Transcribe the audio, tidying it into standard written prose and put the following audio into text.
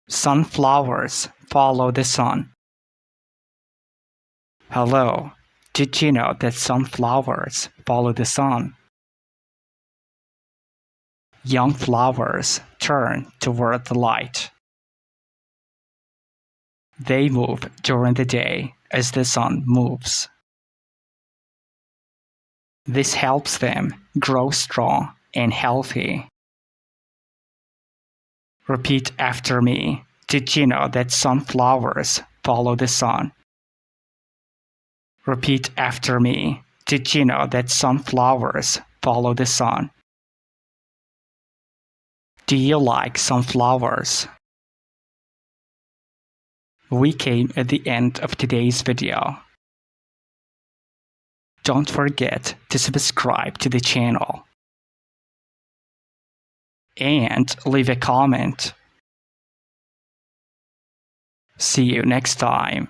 Sunflowers follow the sun. Hello, did you know that sunflowers follow the sun? Young flowers turn toward the light. They move during the day as the sun moves. This helps them grow strong and healthy. Repeat after me. Did you know that sunflowers follow the sun? Repeat after me. Did you know that sunflowers follow the sun? Do you like sunflowers? We came at the end of today's video. Don't forget to subscribe to the channel and leave a comment. See you next time.